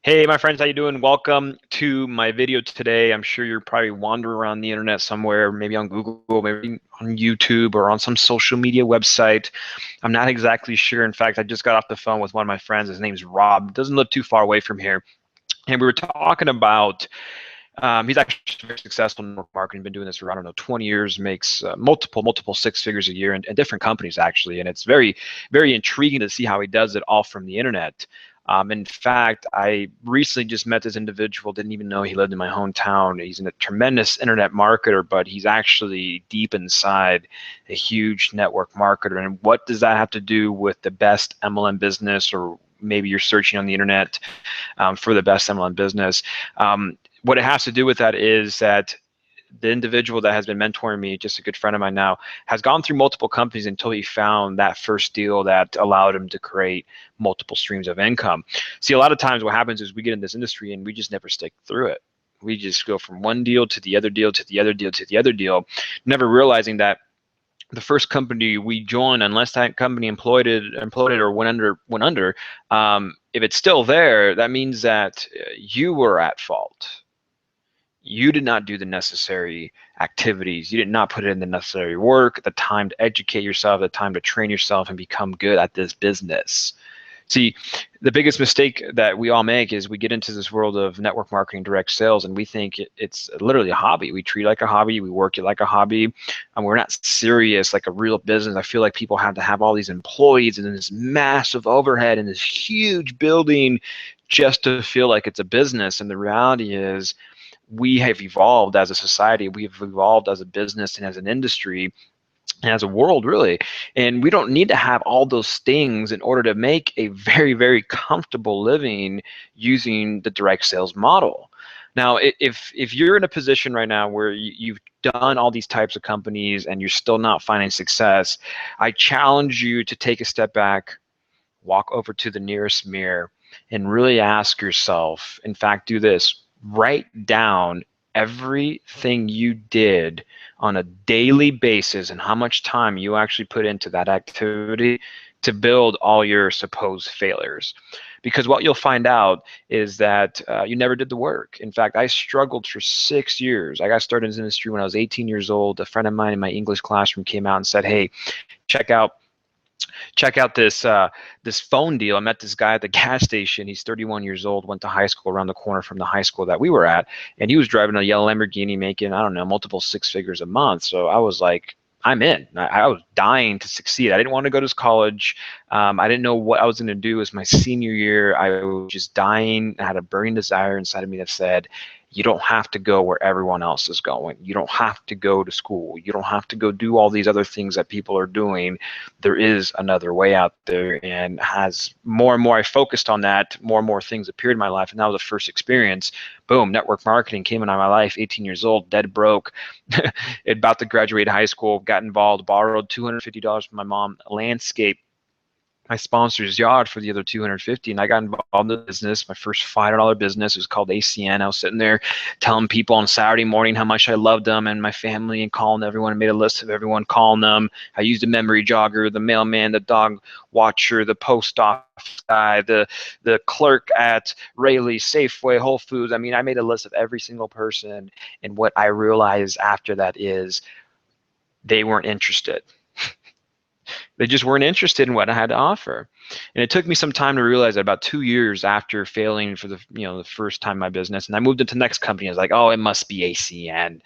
Hey, my friends, how you doing? Welcome to my video today. I'm sure you're probably wandering around the internet somewhere, maybe on Google, maybe on YouTube, or on some social media website. I'm not exactly sure. In fact, I just got off the phone with one of my friends. His name's Rob. Doesn't live too far away from here. And we were talking about, he's actually very successful in network marketing, been doing this for, I don't know, 20 years, makes multiple six figures a year in different companies, actually. And it's very, very intriguing to see how he does it all from the internet. In fact, I recently just met this individual, didn't even know he lived in my hometown. He's a tremendous internet marketer, but he's actually deep inside a huge network marketer. And what does that have to do with the best MLM business, or maybe you're searching on the internet for the best MLM business? What it has to do with that is that the individual that has been mentoring me, just a good friend of mine now, has gone through multiple companies until he found that first deal that allowed him to create multiple streams of income. See, a lot of times what happens is we get in this industry and we just never stick through it. We just go from one deal to the other deal to the other deal to the other deal, never realizing that the first company we joined, unless that company imploded or went under, if it's still there, that means that you were at fault. You did not do the necessary activities. You did not put in the necessary work, the time to educate yourself, the time to train yourself and become good at this business. See, the biggest mistake that we all make is we get into this world of network marketing, direct sales, and we think it's literally a hobby. We treat it like a hobby, we work it like a hobby, and we're not serious like a real business. I feel like people have to have all these employees and this massive overhead and this huge building just to feel like it's a business. And the reality is, we have evolved as a society, we've evolved as a business and as an industry and as a world, really. And we don't need to have all those things in order to make a very, very comfortable living using the direct sales model. Now, if you're in a position right now where you've done all these types of companies and you're still not finding success, I challenge you to take a step back, walk over to the nearest mirror, and really ask yourself, in fact, do this, write down everything you did on a daily basis and how much time you actually put into that activity to build all your supposed failures. Because what you'll find out is that you never did the work. In fact, I struggled for 6 years. I got started in this industry when I was 18 years old. A friend of mine in my English classroom came out and said, hey, check out this phone deal. I met this guy at the gas station. He's 31 years old, went to high school around the corner from the high school that we were at, and he was driving a yellow Lamborghini making, I don't know, multiple six figures a month. So I was like, I'm in. I was dying to succeed. I didn't want to go to college. I didn't know what I was going to do. It was my senior year. I was just dying. I had a burning desire inside of me that said, you don't have to go where everyone else is going. You don't have to go to school. You don't have to go do all these other things that people are doing. There is another way out there. And as more and more I focused on that, more and more things appeared in my life. And that was the first experience. Boom, network marketing came into my life, 18 years old, dead broke, about to graduate high school, got involved, borrowed $250 from my mom, landscape my sponsor's yard for the other 250, and I got involved in the business. My first $500 business was called ACN. I was sitting there telling people on Saturday morning how much I loved them and my family, and calling everyone, and made a list of everyone, calling them. I used a memory jogger, the mailman, the dog watcher, the post office guy, the clerk at Rayleigh, Safeway, Whole Foods. I mean, I made a list of every single person, and what I realized after that is they weren't interested. They just weren't interested in what I had to offer. And it took me some time to realize that. About 2 years after failing for the first time in my business, and I moved into the next company. I was like, oh, it must be ACN.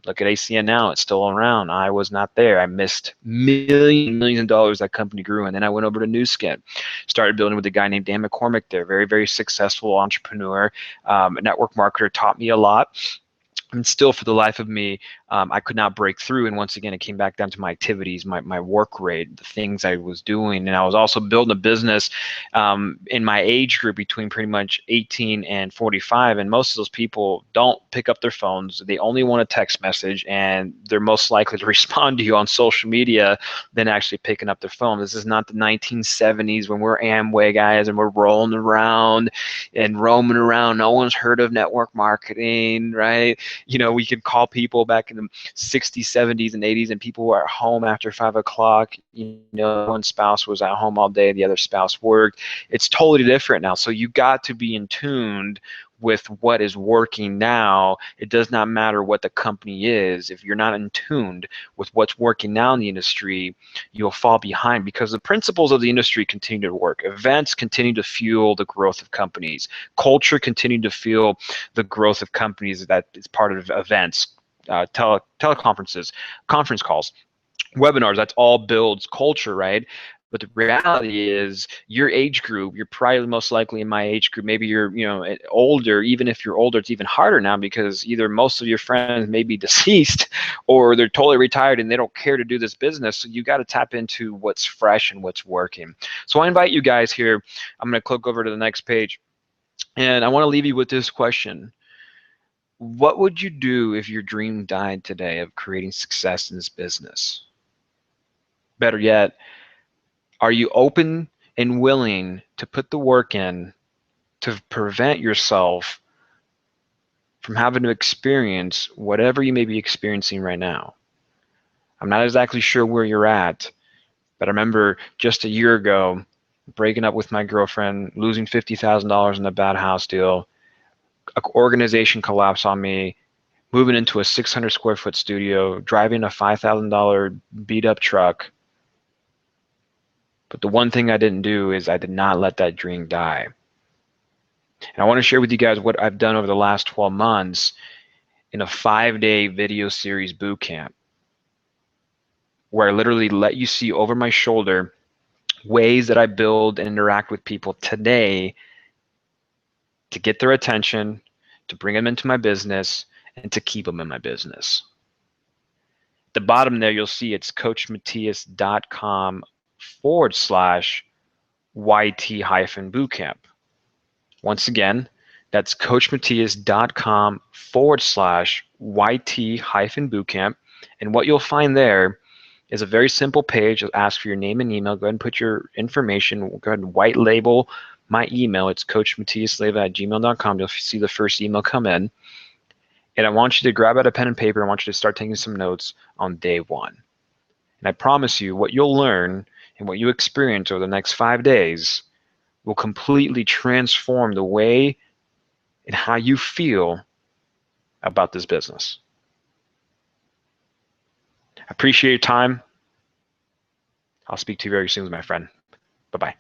Look at ACN now, it's still around. I was not there. I missed millions of dollars that company grew. And then I went over to Nu Skin, started building with a guy named Dan McCormick there, very, very successful entrepreneur, a network marketer, taught me a lot. And still, for the life of me, I could not break through. And once again, it came back down to my activities, my work rate, the things I was doing. And I was also building a business in my age group between pretty much 18 and 45. And most of those people don't pick up their phones. They only want a text message, and they're most likely to respond to you on social media than actually picking up their phone. This is not the 1970s when we're Amway guys and we're rolling around and roaming around. No one's heard of network marketing, right? We could call people back in the 60s, 70s, and 80s, and people were at home after 5 o'clock. One spouse was at home all day, the other spouse worked. It's totally different now. So you got to be in tune with what is working now. It does not matter what the company is. If you're not in tune with what's working now in the industry, you'll fall behind, because the principles of the industry continue to work. Events continue to fuel the growth of companies. Culture continue to fuel the growth of companies that is part of events, teleconferences, conference calls, webinars. That's all builds culture, right? But the reality is your age group, you're probably most likely in my age group. Maybe you're, older. Even if you're older, it's even harder now, because either most of your friends may be deceased or they're totally retired and they don't care to do this business. So you got to tap into what's fresh and what's working. So I invite you guys here. I'm going to click over to the next page, and I want to leave you with this question. What would you do if your dream died today of creating success in this business? Better yet, are you open and willing to put the work in to prevent yourself from having to experience whatever you may be experiencing right now? I'm not exactly sure where you're at, but I remember just a year ago breaking up with my girlfriend, losing $50,000 in a bad house deal, an organization collapse on me, moving into a 600 square foot studio, driving a $5,000 beat up truck. But the one thing I didn't do is I did not let that dream die. And I want to share with you guys what I've done over the last 12 months in a 5-day video series boot camp, where I literally let you see over my shoulder ways that I build and interact with people today to get their attention, to bring them into my business, and to keep them in my business. At the bottom there, you'll see it's coachmatias.com/YT-bootcamp. Once again, that's coachmatias.com/YT-bootcamp. And what you'll find there is a very simple page. It'll ask for your name and email. Go ahead and put your information. Go ahead and white label my email. It's coachmatiasleva@gmail.com. You'll see the first email come in. And I want you to grab out a pen and paper. I want you to start taking some notes on day one. And I promise you, what you'll learn and what you experience over the next 5 days will completely transform the way and how you feel about this business. I appreciate your time. I'll speak to you very soon, my friend. Bye-bye.